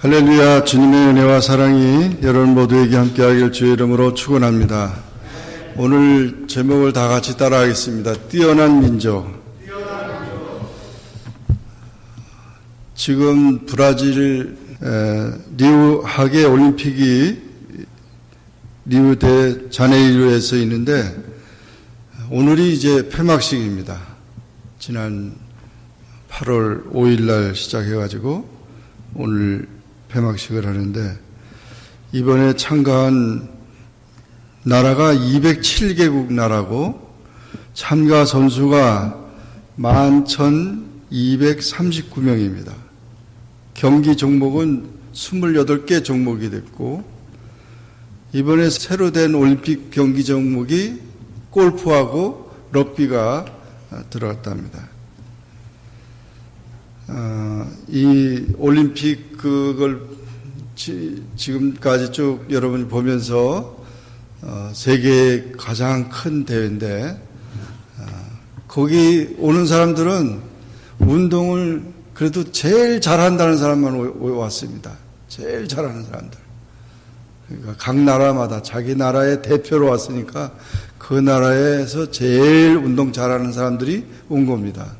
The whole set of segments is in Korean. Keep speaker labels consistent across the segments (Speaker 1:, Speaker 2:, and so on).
Speaker 1: 할렐루야. 주님의 은혜와 사랑이 여러분 모두에게 함께하길 주의 이름으로 축원합니다. 오늘 제목을 다 같이 따라하겠습니다. 뛰어난 민족. 지금 브라질 리우 하계 올림픽이 리우 데 자네이루에서 있는데 오늘이 이제 폐막식입니다. 지난 8월 5일 날 시작해가지고 오늘 폐막식을 하는데 이번에 참가한 나라가 207개국 나라고 참가 선수가 11,239명입니다. 경기 종목은 28개 종목이 됐고 이번에 새로 된 올림픽 경기 종목이 골프하고 럭비가 들어갔답니다. 이 올림픽 그걸 지금까지 쭉 여러분이 보면서 세계의 가장 큰 대회인데 거기 오는 사람들은 운동을 그래도 제일 잘한다는 사람만 왔습니다. 제일 잘하는 사람들. 그러니까 각 나라마다 자기 나라의 대표로 왔으니까 그 나라에서 제일 운동 잘하는 사람들이 온 겁니다.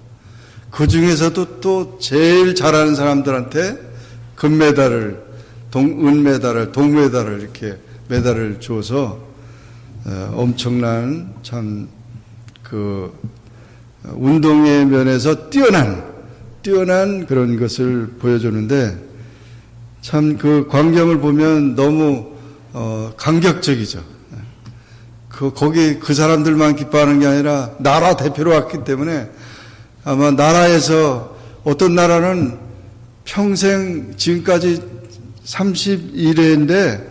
Speaker 1: 그 중에서도 또 제일 잘하는 사람들한테 금메달을, 은메달을, 동메달을 이렇게 메달을 줘서 엄청난 참 그 운동의 면에서 뛰어난 그런 것을 보여주는데 참 그 광경을 보면 너무 감격적이죠. 거기 그 사람들만 기뻐하는 게 아니라 나라 대표로 왔기 때문에 아마 나라에서 어떤 나라는 평생 지금까지 31회인데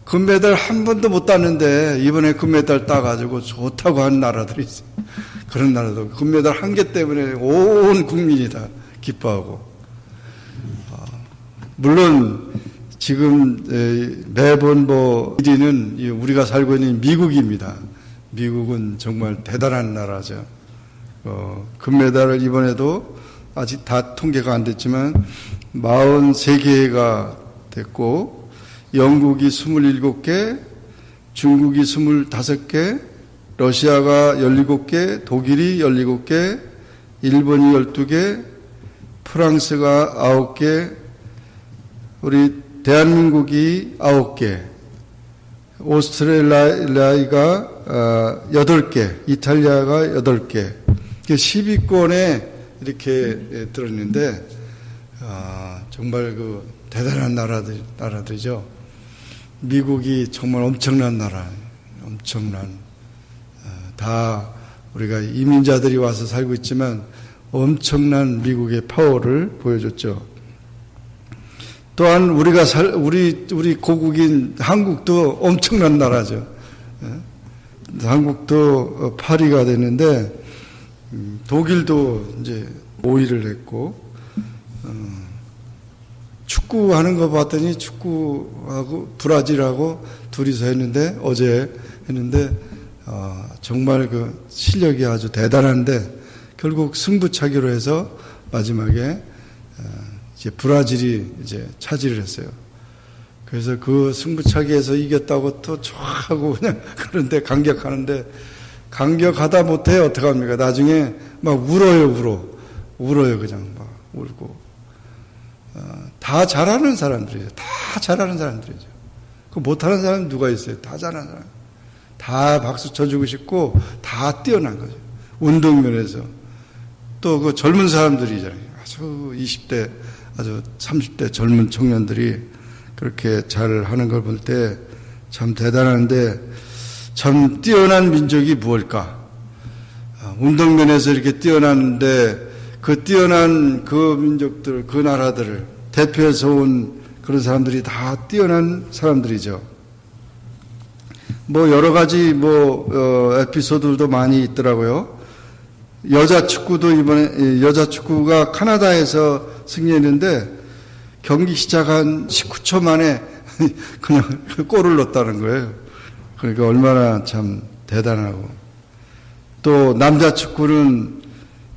Speaker 1: 금메달 한 번도 못 땄는데 이번에 금메달 따가지고 좋다고 하는 나라들이 있어요. 그런 나라도 금메달 한 개 때문에 온 국민이 다 기뻐하고 물론 지금 매번 1위는 우리가 살고 있는 미국입니다. 미국은 정말 대단한 나라죠. 금메달을 이번에도 아직 다 통계가 안 됐지만 43개가 됐고 영국이 27개, 중국이 25개, 러시아가 17개, 독일이 17개, 일본이 12개, 프랑스가 9개, 우리 대한민국이 9개, 오스트레일리아가 8개, 이탈리아가 8개, 10위권에 이렇게 들었는데 정말 그 대단한 나라들이죠. 미국이 정말 엄청난 나라, 다 우리가 이민자들이 와서 살고 있지만 엄청난 미국의 파워를 보여줬죠. 또한 우리 고국인 한국도 엄청난 나라죠. 한국도 8위가 됐는데 독일도 이제 5위를 했고 축구하는 거 봤더니 축구하고 브라질하고 둘이서 했는데 어제 했는데 정말 그 실력이 아주 대단한데 결국 승부차기로 해서 마지막에 이제 브라질이 이제 차지를 했어요. 그래서 그 승부차기에서 이겼다고 또 좋아하고 그냥 그런데 감격하는데 감격하다 못해 어떡합니까? 나중에 막 울어요 그냥 막 울고 다 잘하는 사람들이죠. 그 못하는 사람은 누가 있어요? 다 잘하는 사람. 다 박수 쳐주고 싶고 다 뛰어난 거죠. 운동면에서 또 그 젊은 사람들이잖아요. 아주 20대, 아주 30대 젊은 청년들이 그렇게 잘 하는 걸 볼 때 참 대단한데 참 뛰어난 민족이 무엇일까? 운동면에서 이렇게 뛰어나는데 그 뛰어난 그 민족들, 그 나라들을 대표해서 온 그런 사람들이 다 뛰어난 사람들이죠. 여러 가지 에피소드도 많이 있더라고요. 여자 축구도 이번에 여자 축구가 카나다에서 승리했는데 경기 시작한 19초 만에 그냥 골을 넣었다는 거예요. 그러니까 얼마나 참 대단하고 또 남자 축구는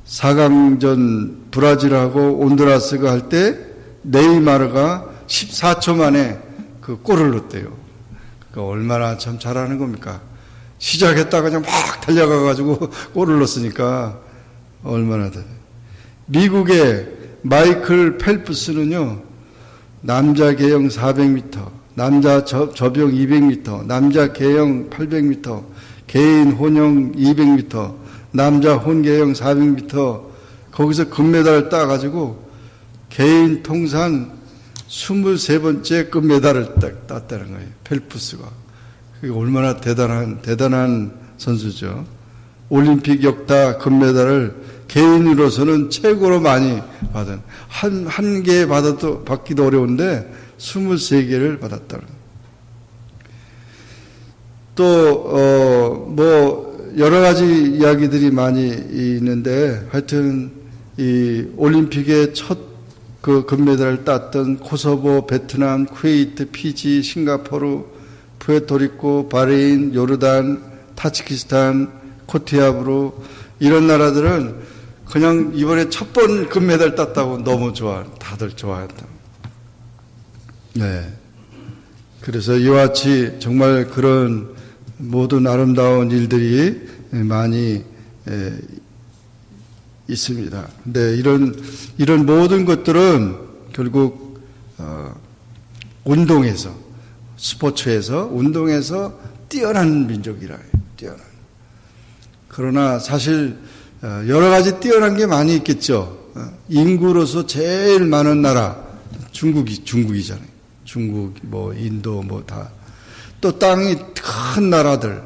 Speaker 1: 4강전 브라질하고 온두라스가 할 때 네이마르가 14초 만에 그 골을 넣었대요. 그러니까 얼마나 참 잘하는 겁니까? 시작했다가 그냥 막 달려가가지고 골을 넣었으니까 얼마나 돼. 미국의 마이클 펠프스는요, 남자 계영 400m, 남자 접영 200m, 남자 계영 800m, 개인 혼영 200m, 남자 혼계영 400m, 거기서 금메달을 따가지고 개인 통산 23번째 금메달을 땄다는 거예요. 펠프스가. 그게 얼마나 대단한 선수죠. 올림픽 역다 금메달을 개인으로서는 최고로 많이 받은, 한 개 받기도 어려운데 23개를 받았다는. 또, 여러 가지 이야기들이 많이 있는데, 하여튼, 이 올림픽의 첫 그 금메달을 땄던 코소보, 베트남, 쿠웨이트, 피지, 싱가포르, 푸에르토리코, 바레인, 요르단, 타지키스탄, 코트디부르, 이런 나라들은 그냥 이번에 첫 번 금메달 땄다고 너무 다들 좋아한다. 네. 그래서 이와 같이 정말 그런 모든 아름다운 일들이 많이 있습니다. 근데 이런 모든 것들은 결국 운동에서, 스포츠에서, 운동에서 뛰어난 민족이라 해요. 뛰어난. 그러나 사실 여러 가지 뛰어난 게 많이 있겠죠. 인구로서 제일 많은 나라 중국이잖아요. 중국, 인도, 다. 또 땅이 큰 나라들,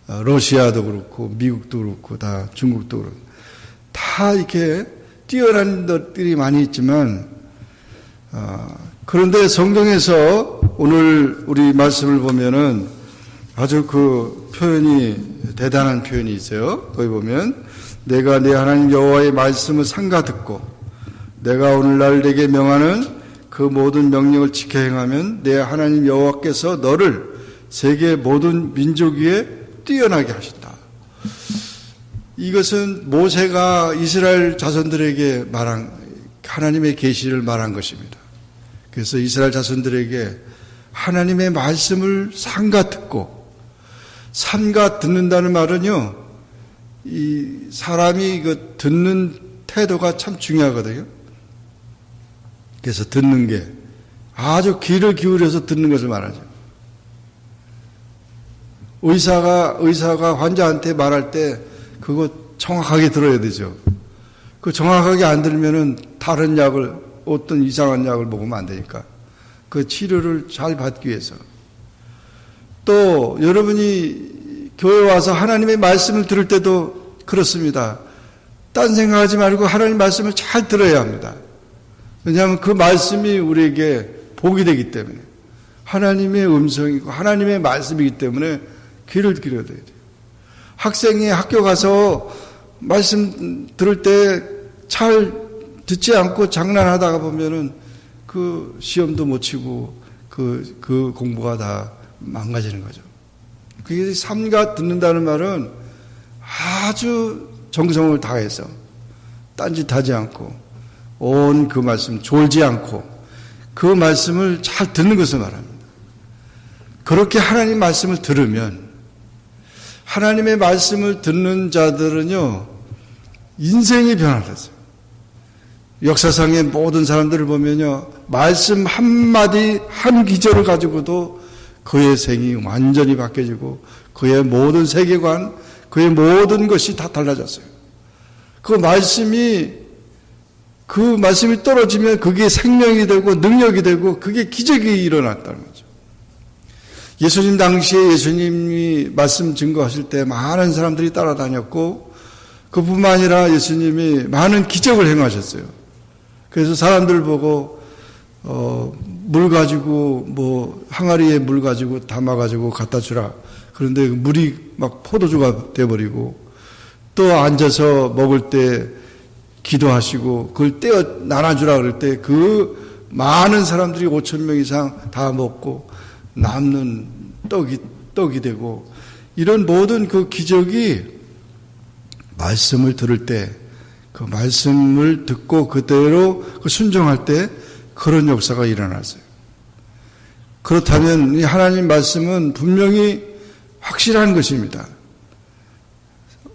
Speaker 1: 러시아도 그렇고, 미국도 그렇고, 다 중국도 그렇고, 다 이렇게 뛰어난 것들이 많이 있지만, 그런데 성경에서 오늘 우리 말씀을 보면은 아주 그 표현이, 대단한 표현이 있어요. 거기 보면, 내가 내 하나님 여호와의 말씀을 삼가 듣고, 내가 오늘날 내게 명하는 그 모든 명령을 지켜 행하면 내 하나님 여호와께서 너를 세계 모든 민족 위에 뛰어나게 하신다. 이것은 모세가 이스라엘 자손들에게 말한 하나님의 계시를 말한 것입니다. 그래서 이스라엘 자손들에게 하나님의 말씀을 삼가 듣는다는 말은요, 이 사람이 그 듣는 태도가 참 중요하거든요. 그래서 듣는 게 아주 귀를 기울여서 듣는 것을 말하죠. 의사가 환자한테 말할 때 그거 정확하게 들어야 되죠. 그 정확하게 안 들으면은 다른 약을, 어떤 이상한 약을 먹으면 안 되니까. 그 치료를 잘 받기 위해서. 또 여러분이 교회 와서 하나님의 말씀을 들을 때도 그렇습니다. 딴 생각하지 말고 하나님 말씀을 잘 들어야 합니다. 왜냐하면 그 말씀이 우리에게 복이 되기 때문에, 하나님의 음성이고 하나님의 말씀이기 때문에 귀를 기울여야 돼요. 학생이 학교 가서 말씀 들을 때 잘 듣지 않고 장난하다가 보면은 그 시험도 못 치고 그 공부가 다 망가지는 거죠. 그게 삼가 듣는다는 말은 아주 정성을 다해서 딴짓하지 않고 온 그 말씀 졸지 않고 그 말씀을 잘 듣는 것을 말합니다. 그렇게 하나님 말씀을 들으면, 하나님의 말씀을 듣는 자들은요, 인생이 변화됐어요. 역사상의 모든 사람들을 보면요, 말씀 한마디, 한 기절을 가지고도 그의 생이 완전히 바뀌어지고 그의 모든 세계관, 그의 모든 것이 다 달라졌어요. 그 말씀이 떨어지면 그게 생명이 되고 능력이 되고 그게 기적이 일어났다는 거죠. 예수님 당시에 예수님이 말씀 증거하실 때 많은 사람들이 따라다녔고, 그뿐만 아니라 예수님이 많은 기적을 행하셨어요. 그래서 사람들 보고 물 가지고 항아리에 물 가지고 담아 가지고 갖다 주라. 그런데 물이 막 포도주가 돼 버리고, 또 앉아서 먹을 때 기도하시고 그걸 떼어 나눠주라 그럴 때 그 많은 사람들이 5,000명 이상 다 먹고 남는 떡이 되고, 이런 모든 그 기적이 말씀을 들을 때 그 말씀을 듣고 그대로 순종할 때 그런 역사가 일어났어요. 그렇다면 이 하나님 말씀은 분명히 확실한 것입니다.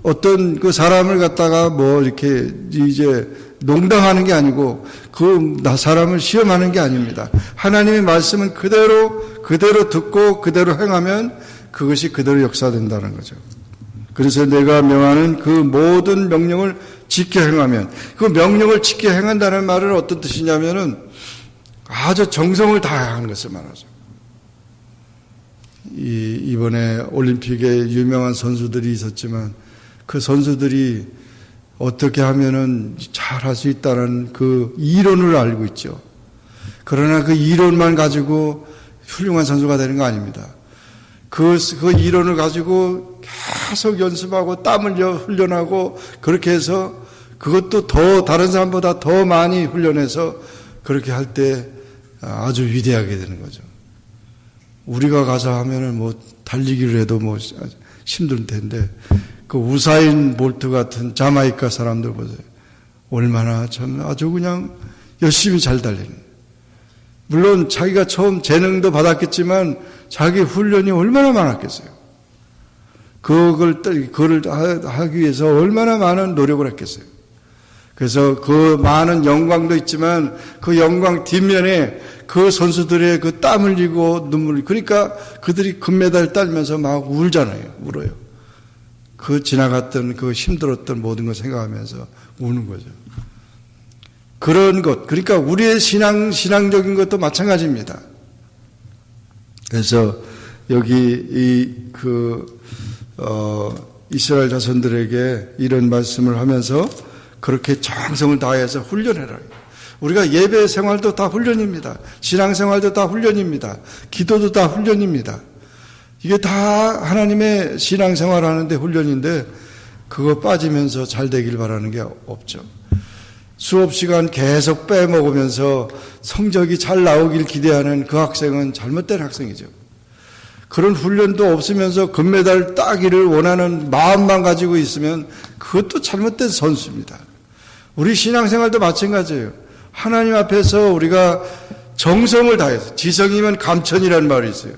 Speaker 1: 어떤 그 사람을 갖다가 뭐 이렇게 이제 농담하는 게 아니고 그 사람을 시험하는 게 아닙니다. 하나님의 말씀은 그대로 듣고 그대로 행하면 그것이 그대로 역사된다는 거죠. 그래서 내가 명하는 그 모든 명령을 지켜 행하면, 그 명령을 지켜 행한다는 말은 어떤 뜻이냐면은 아주 정성을 다해야 하는 것을 말하죠. 이번에 올림픽에 유명한 선수들이 있었지만 그 선수들이 어떻게 하면은 잘할 수 있다는 그 이론을 알고 있죠. 그러나 그 이론만 가지고 훌륭한 선수가 되는 거 아닙니다. 그 이론을 가지고 계속 연습하고 땀을 훈련하고 그렇게 해서 그것도 더 다른 사람보다 더 많이 훈련해서 그렇게 할 때 아주 위대하게 되는 거죠. 우리가 가서 하면은 뭐 달리기를 해도 뭐 힘들 텐데 그 우사인 볼트 같은 자마이카 사람들 보세요. 얼마나 참 아주 그냥 열심히 잘 달리는. 물론 자기가 처음 재능도 받았겠지만 자기 훈련이 얼마나 많았겠어요. 그걸 하기 위해서 얼마나 많은 노력을 했겠어요. 그래서 그 많은 영광도 있지만 그 영광 뒷면에 그 선수들의 그 땀 흘리고 눈물, 그러니까 그들이 금메달 따면서 막 울잖아요. 울어요. 그 지나갔던 그 힘들었던 모든 걸 생각하면서 우는 거죠. 그런 것, 그러니까 우리의 신앙적인 것도 마찬가지입니다. 그래서 여기 이스라엘 자손들에게 이런 말씀을 하면서 그렇게 정성을 다해서 훈련해라. 우리가 예배 생활도 다 훈련입니다. 신앙 생활도 다 훈련입니다. 기도도 다 훈련입니다. 이게 다 하나님의 신앙 생활 하는데 훈련인데 그거 빠지면서 잘 되길 바라는 게 없죠. 수업 시간 계속 빼먹으면서 성적이 잘 나오길 기대하는 그 학생은 잘못된 학생이죠. 그런 훈련도 없으면서 금메달 따기를 원하는 마음만 가지고 있으면 그것도 잘못된 선수입니다. 우리 신앙생활도 마찬가지예요. 하나님 앞에서 우리가 정성을 다해서, 지성이면 감천이라는 말이 있어요.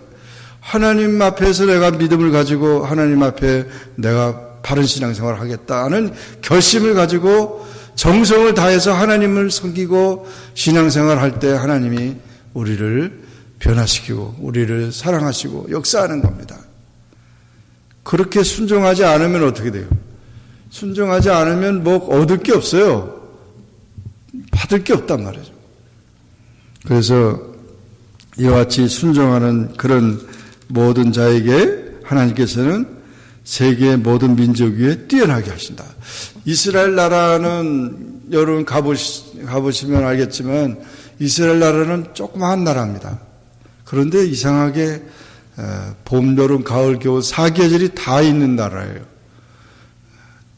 Speaker 1: 하나님 앞에서 내가 믿음을 가지고 하나님 앞에 내가 바른 신앙생활을 하겠다는 결심을 가지고 정성을 다해서 하나님을 섬기고 신앙생활을 할 때 하나님이 우리를 변화시키고 우리를 사랑하시고 역사하는 겁니다. 그렇게 순종하지 않으면 어떻게 돼요? 순종하지 않으면 뭐 얻을 게 없어요. 받을 게 없단 말이죠. 그래서 이와 같이 순종하는 그런 모든 자에게 하나님께서는 세계의 모든 민족 위에 뛰어나게 하신다. 이스라엘 나라는 여러분 가보시면 알겠지만 이스라엘 나라는 조그마한 나라입니다. 그런데 이상하게 봄, 여름, 가을, 겨울 4계절이 다 있는 나라예요.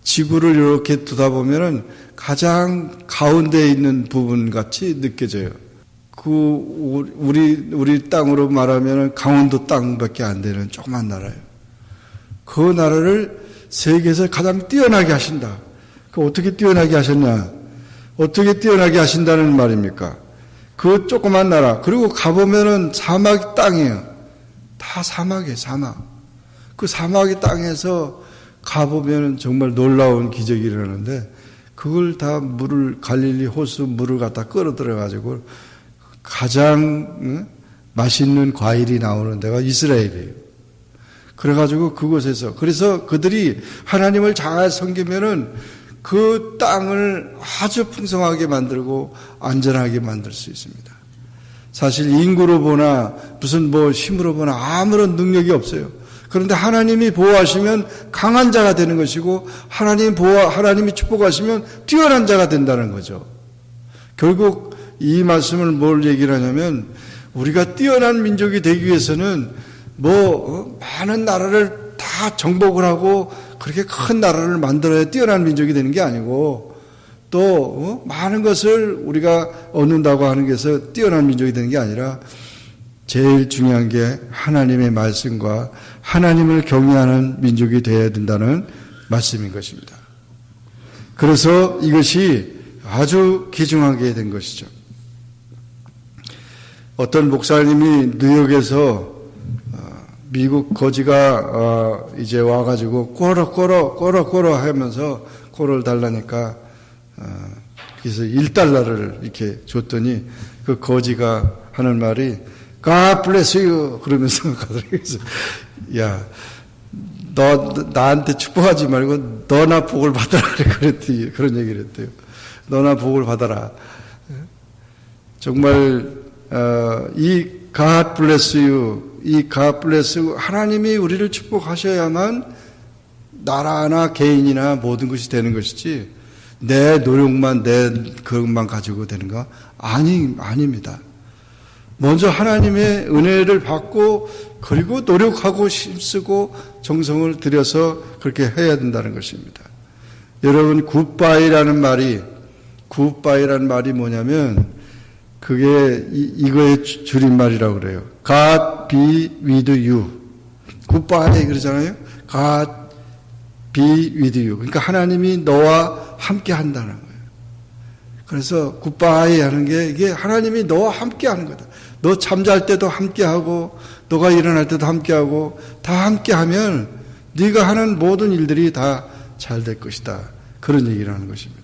Speaker 1: 지구를 이렇게 두다 보면은 가장 가운데에 있는 부분 같이 느껴져요. 우리 땅으로 말하면은 강원도 땅밖에 안 되는 조그만 나라예요. 그 나라를 세계에서 가장 뛰어나게 하신다. 그 어떻게 뛰어나게 하셨냐? 어떻게 뛰어나게 하신다는 말입니까? 그 조그만 나라, 그리고 가보면은 사막 땅이에요. 다 사막이에요, 사막. 그 사막의 땅에서 가보면은 정말 놀라운 기적이 일어나는데, 그걸 다 갈릴리 호수 물을 갖다 끌어들여가지고 가장 맛있는 과일이 나오는 데가 이스라엘이에요. 그래가지고 그곳에서, 그래서 그들이 하나님을 잘 섬기면은 그 땅을 아주 풍성하게 만들고 안전하게 만들 수 있습니다. 사실 인구로 보나 무슨 힘으로 보나 아무런 능력이 없어요. 그런데 하나님이 보호하시면 강한 자가 되는 것이고 하나님이 축복하시면 뛰어난 자가 된다는 거죠. 결국 이 말씀을 뭘 얘기를 하냐면 우리가 뛰어난 민족이 되기 위해서는 많은 나라를 다 정복을 하고 그렇게 큰 나라를 만들어야 뛰어난 민족이 되는 게 아니고 또 많은 것을 우리가 얻는다고 하는 것에서 뛰어난 민족이 되는 게 아니라 제일 중요한 게 하나님의 말씀과 하나님을 경외하는 민족이 되어야 된다는 말씀인 것입니다. 그래서 이것이 아주 귀중하게 된 것이죠. 어떤 목사님이 뉴욕에서 미국 거지가 이제 와가지고 꼬러 하면서 꼬를 달라니까 그래서 $1를 이렇게 줬더니 그 거지가 하는 말이 God bless you 그러면서 가더라고요. 야, 너 나한테 축복하지 말고 너나 복을 받아라 그랬더니 그런 얘기를 했대요. 너나 복을 받아라. 정말 이 God bless you, 이 God bless you, 하나님이 우리를 축복하셔야만 나라나 개인이나 모든 것이 되는 것이지 내 노력만 내 그것만 가지고 되는 거 아닙니다. 먼저 하나님의 은혜를 받고 그리고 노력하고 힘쓰고 정성을 들여서 그렇게 해야 된다는 것입니다. 여러분 굿바이라는 말이 뭐냐면 그게 이거의 줄임말이라고 그래요. God be with you. 굿바이 그러잖아요. God be with you. 그러니까 하나님이 너와 함께 한다는 거예요. 그래서 굿바이 하는 게 이게 하나님이 너와 함께 하는 거다. 너 잠잘 때도 함께 하고 너가 일어날 때도 함께 하고 다 함께 하면 네가 하는 모든 일들이 다 잘 될 것이다. 그런 얘기를 하는 것입니다.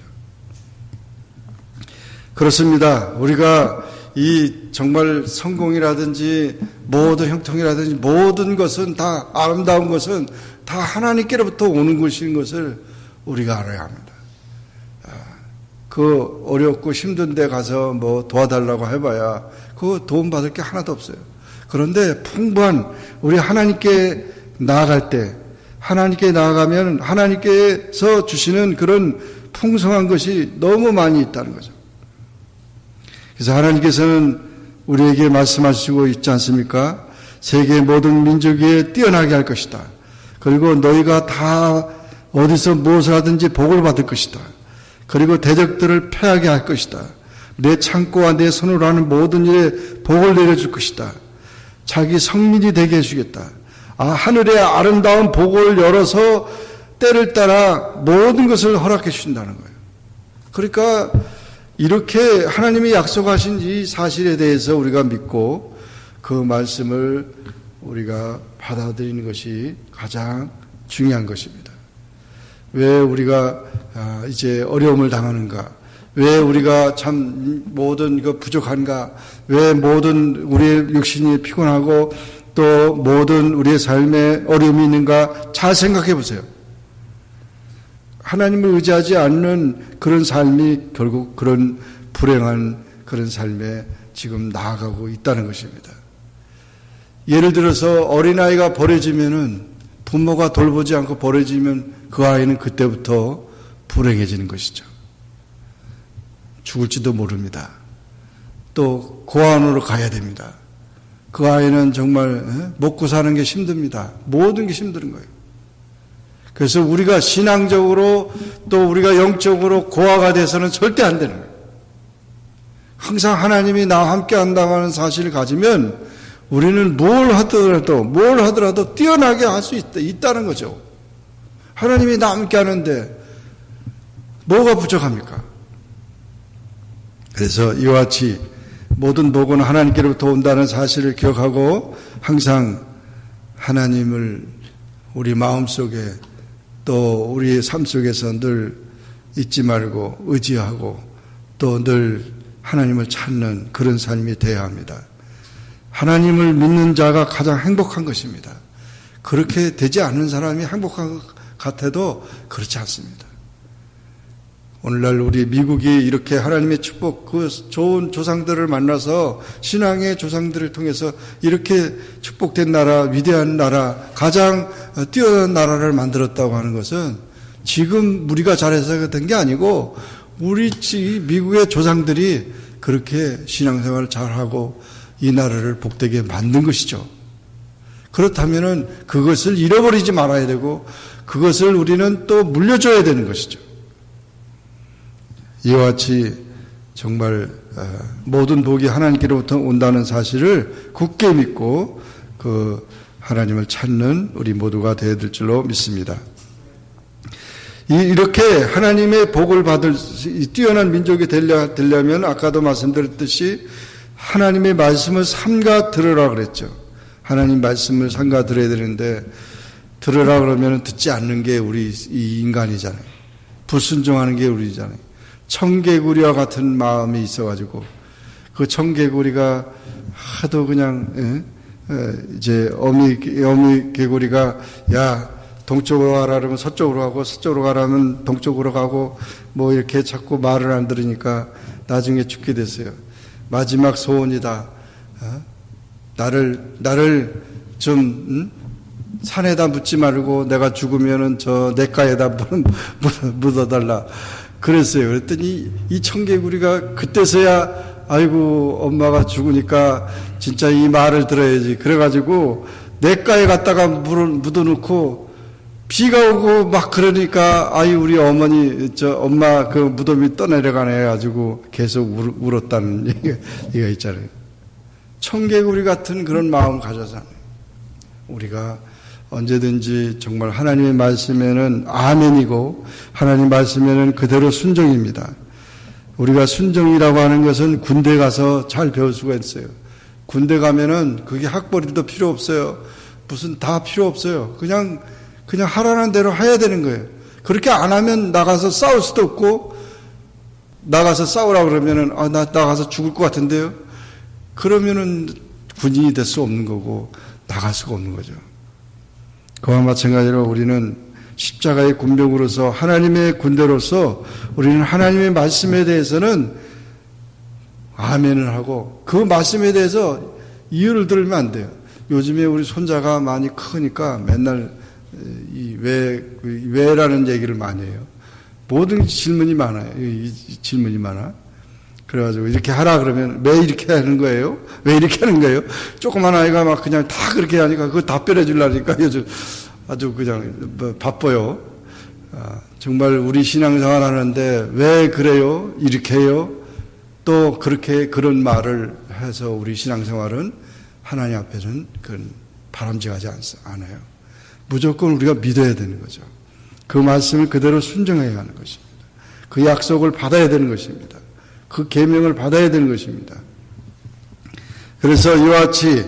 Speaker 1: 그렇습니다. 우리가 이 정말 성공이라든지 모든 형통이라든지 모든 것은 다 아름다운 것은 다 하나님께로부터 오는 것인 것을 우리가 알아야 합니다. 그 어렵고 힘든 데 가서 뭐 도와달라고 해봐야 그거 도움 받을 게 하나도 없어요. 그런데 풍부한 우리 하나님께 나아갈 때 하나님께 나아가면 하나님께서 주시는 그런 풍성한 것이 너무 많이 있다는 거죠. 그래서 하나님께서는 우리에게 말씀하시고 있지 않습니까? 세계 모든 민족 위에 뛰어나게 할 것이다. 그리고 너희가 다 어디서 무엇을 하든지 복을 받을 것이다. 그리고 대적들을 패하게 할 것이다. 내 창고와 내 손으로 하는 모든 일에 복을 내려줄 것이다. 자기 성민이 되게 해주겠다. 하늘의 아름다운 복을 열어서 때를 따라 모든 것을 허락해 주신다는 거예요. 그러니까 이렇게 하나님이 약속하신 이 사실에 대해서 우리가 믿고 그 말씀을 우리가 받아들이는 것이 가장 중요한 것입니다. 왜 우리가 이제 어려움을 당하는가? 왜 우리가 참 모든 그 부족한가? 왜 모든 우리의 육신이 피곤하고 또 모든 우리의 삶에 어려움이 있는가? 잘 생각해 보세요. 하나님을 의지하지 않는 그런 삶이 결국 그런 불행한 그런 삶에 지금 나아가고 있다는 것입니다. 예를 들어서 어린아이가 버려지면은 부모가 돌보지 않고 버려지면 그 아이는 그때부터 불행해지는 것이죠. 죽을지도 모릅니다. 또 고아원으로 가야 됩니다. 그 아이는 정말 먹고 사는 게 힘듭니다. 모든 게 힘든 거예요. 그래서 우리가 신앙적으로 또 우리가 영적으로 고아가 돼서는 절대 안 되는 거예요. 항상 하나님이 나와 함께 한다고 하는 사실을 가지면 우리는 뭘 하더라도 뛰어나게 할 수 있다는 거죠. 하나님이 나와 함께 하는데 뭐가 부족합니까? 그래서 이와 같이 모든 복은 하나님께로부터 온다는 사실을 기억하고 항상 하나님을 우리 마음속에 또 우리의 삶 속에서 늘 잊지 말고 의지하고 또 늘 하나님을 찾는 그런 삶이 되어야 합니다. 하나님을 믿는 자가 가장 행복한 것입니다. 그렇게 되지 않는 사람이 행복한 것 같아도 그렇지 않습니다. 오늘날 우리 미국이 이렇게 하나님의 축복, 그 좋은 조상들을 만나서 신앙의 조상들을 통해서 이렇게 축복된 나라, 위대한 나라, 가장 뛰어난 나라를 만들었다고 하는 것은 지금 우리가 잘해서 된 게 아니고 우리 미국의 조상들이 그렇게 신앙생활을 잘하고 이 나라를 복되게 만든 것이죠. 그렇다면은 그것을 잃어버리지 말아야 되고 그것을 우리는 또 물려줘야 되는 것이죠. 이와 같이 정말 모든 복이 하나님께로부터 온다는 사실을 굳게 믿고 그 하나님을 찾는 우리 모두가 되어야 될 줄로 믿습니다. 이렇게 하나님의 복을 받을 뛰어난 민족이 되려면 아까도 말씀드렸듯이 하나님의 말씀을 삼가 들으라 그랬죠. 하나님 말씀을 삼가 들어야 되는데 들으라 그러면 듣지 않는 게 우리 이 인간이잖아요. 불순종하는 게 우리잖아요. 청개구리와 같은 마음이 있어가지고 그 청개구리가 하도 그냥 이제 어미 개구리가 야 동쪽으로 가라 그러면 서쪽으로 가고 서쪽으로 가라면 동쪽으로 가고 뭐 이렇게 자꾸 말을 안 들으니까 나중에 죽게 됐어요. 마지막 소원이다. 나를 좀 산에다 묻지 말고 내가 죽으면은 저 냇가에다 묻어달라. 그랬어요. 그랬더니 이 청개구리가 그때서야 아이고 엄마가 죽으니까 진짜 이 말을 들어야지. 그래가지고 냇가에 갔다가 묻어놓고 비가 오고 막 그러니까 아이 우리 어머니 엄마 그 무덤이 떠내려가네 가지고 계속 울었다는 얘기가 있잖아요. 청개구리 같은 그런 마음을 가져서 우리가 언제든지 정말 하나님의 말씀에는 아멘이고 하나님 말씀에는 그대로 순종입니다. 우리가 순종이라고 하는 것은 군대 가서 잘 배울 수가 있어요. 군대 가면은 그게 학벌이도 필요 없어요. 무슨 다 필요 없어요. 그냥 하라는 대로 해야 되는 거예요. 그렇게 안 하면 나가서 싸울 수도 없고 나가서 싸우라고 그러면은 나 나가서 죽을 것 같은데요. 그러면은 군인이 될 수 없는 거고 나갈 수가 없는 거죠. 그와 마찬가지로 우리는 십자가의 군병으로서 하나님의 군대로서 우리는 하나님의 말씀에 대해서는 아멘을 하고 그 말씀에 대해서 이유를 들으면 안 돼요. 요즘에 우리 손자가 많이 크니까 맨날 왜라는 얘기를 많이 해요. 모든 질문이 많아요. 질문이 많아. 그래가지고 이렇게 하라 그러면 왜 이렇게 하는 거예요? 왜 이렇게 하는 거예요? 조그만 아이가 막 그냥 다 그렇게 하니까 그거 답변해 주려니까 요즘 아주 그냥 바빠요. 정말 우리 신앙생활 하는데 왜 그래요? 이렇게 해요? 또 그렇게 그런 말을 해서 우리 신앙생활은 하나님 앞에는 그건 바람직하지 않아요. 무조건 우리가 믿어야 되는 거죠. 그 말씀을 그대로 순종해야 하는 것입니다. 그 약속을 받아야 되는 것입니다. 그 계명을 받아야 되는 것입니다. 그래서 이와 같이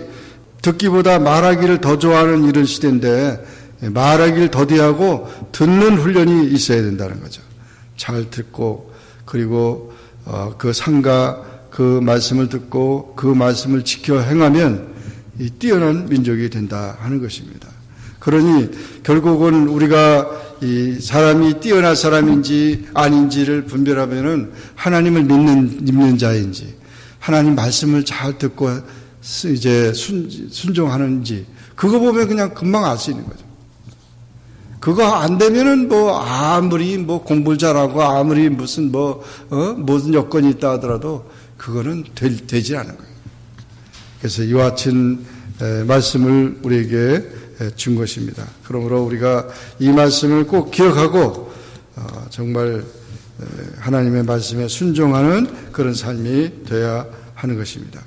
Speaker 1: 듣기보다 말하기를 더 좋아하는 이런 시대인데 말하기를 더디하고 듣는 훈련이 있어야 된다는 거죠. 잘 듣고 그리고 그 상가 그 말씀을 듣고 그 말씀을 지켜 행하면 이 뛰어난 민족이 된다 하는 것입니다. 그러니 결국은 우리가 이 사람이 뛰어난 사람인지 아닌지를 분별하면은 하나님을 믿는 자인지 하나님 말씀을 잘 듣고 이제 순종하는지 그거 보면 그냥 금방 알 수 있는 거죠. 그거 안 되면은 뭐 아무리 뭐 공부를 잘하고 아무리 무슨 무슨 여건이 있다 하더라도 그거는 되지 않은 거예요. 그래서 이와 같은 말씀을 우리에게 준 것입니다. 그러므로 우리가 이 말씀을 꼭 기억하고 정말 하나님의 말씀에 순종하는 그런 삶이 되어야 하는 것입니다.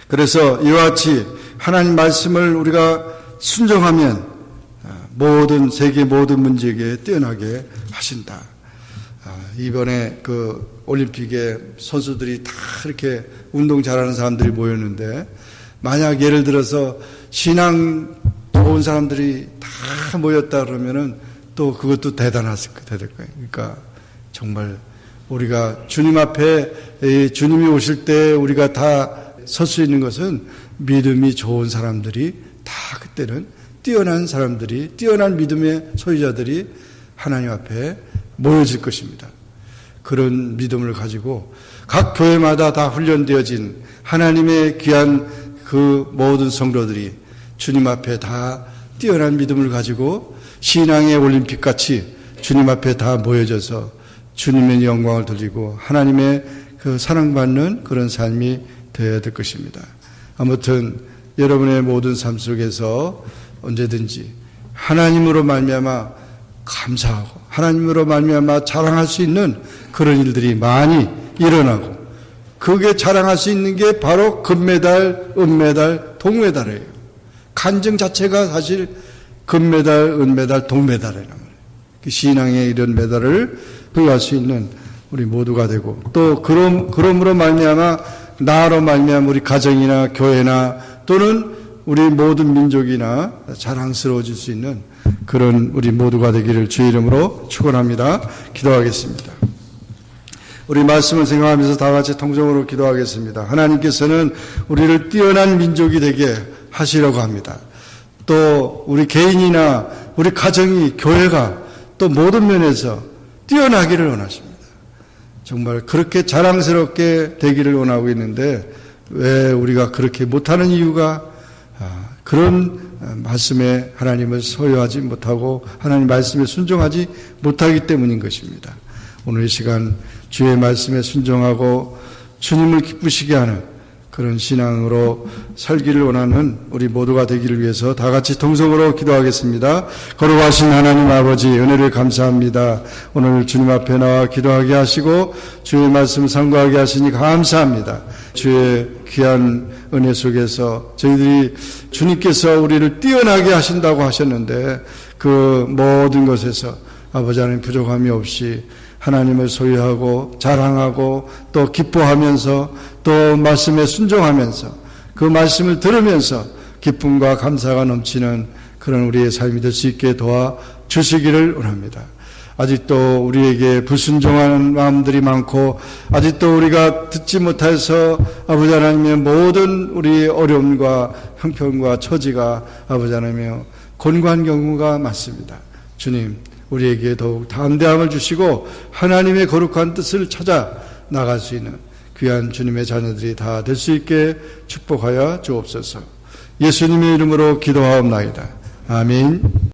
Speaker 1: 그래서 이와 같이 하나님 말씀을 우리가 순종하면 세계 모든 문제에 뛰어나게 하신다. 이번에 그 올림픽에 선수들이 다 이렇게 운동 잘하는 사람들이 모였는데 만약 예를 들어서 신앙 좋은 사람들이 다 모였다 그러면은 또 그것도 대단할 거예요. 그러니까 정말 우리가 주님 앞에 주님이 오실 때 우리가 다 설 수 있는 것은 믿음이 좋은 사람들이 다 그때는 뛰어난 사람들이 뛰어난 믿음의 소유자들이 하나님 앞에 모여질 것입니다. 그런 믿음을 가지고 각 교회마다 다 훈련되어진 하나님의 귀한 그 모든 성도들이 주님 앞에 다 뛰어난 믿음을 가지고 신앙의 올림픽 같이 주님 앞에 다 모여져서 주님의 영광을 돌리고 하나님의 그 사랑받는 그런 삶이 되어야 될 것입니다. 아무튼 여러분의 모든 삶 속에서 언제든지 하나님으로 말미암아 감사하고 하나님으로 말미암아 자랑할 수 있는 그런 일들이 많이 일어나고 그게 자랑할 수 있는 게 바로 금메달, 은메달, 동메달이에요. 간증 자체가 사실 금메달, 은메달, 동메달이란 말이에요. 그 신앙의 이런 메달을 부여할 수 있는 우리 모두가 되고, 또 그럼으로 말미암아 나로 말미암아 우리 가정이나 교회나 또는 우리 모든 민족이나 자랑스러워질 수 있는 그런 우리 모두가 되기를 주의 이름으로 축원합니다. 기도하겠습니다. 우리 말씀을 생각하면서 다 같이 통성으로 기도하겠습니다. 하나님께서는 우리를 뛰어난 민족이 되게 하시려고 합니다. 또 우리 개인이나 우리 가정이, 교회가 또 모든 면에서 뛰어나기를 원하십니다. 정말 그렇게 자랑스럽게 되기를 원하고 있는데 왜 우리가 그렇게 못하는 이유가 그런 말씀에 하나님을 소유하지 못하고 하나님 말씀에 순종하지 못하기 때문인 것입니다. 오늘 이 시간 주의 말씀에 순종하고 주님을 기쁘시게 하는 그런 신앙으로 살기를 원하는 우리 모두가 되기를 위해서 다 같이 동성으로 기도하겠습니다. 거룩하신 하나님 아버지, 은혜를 감사합니다. 오늘 주님 앞에 나와 기도하게 하시고 주의 말씀 상고하게 하시니 감사합니다. 주의 귀한 은혜 속에서 저희들이 주님께서 우리를 뛰어나게 하신다고 하셨는데 그 모든 것에서 아버지 하나님 부족함이 없이 하나님을 소유하고 자랑하고 또 기뻐하면서 또 말씀에 순종하면서 그 말씀을 들으면서 기쁨과 감사가 넘치는 그런 우리의 삶이 될 수 있게 도와주시기를 원합니다. 아직도 우리에게 불순종하는 마음들이 많고 아직도 우리가 듣지 못해서 아버지 하나님의 모든 우리 어려움과 형편과 처지가 아버지 하나님의 곤고한 경우가 많습니다. 주님, 우리에게 더욱 담대함을 주시고 하나님의 거룩한 뜻을 찾아 나갈 수 있는 귀한 주님의 자녀들이 다 될 수 있게 축복하여 주옵소서. 예수님의 이름으로 기도하옵나이다. 아멘.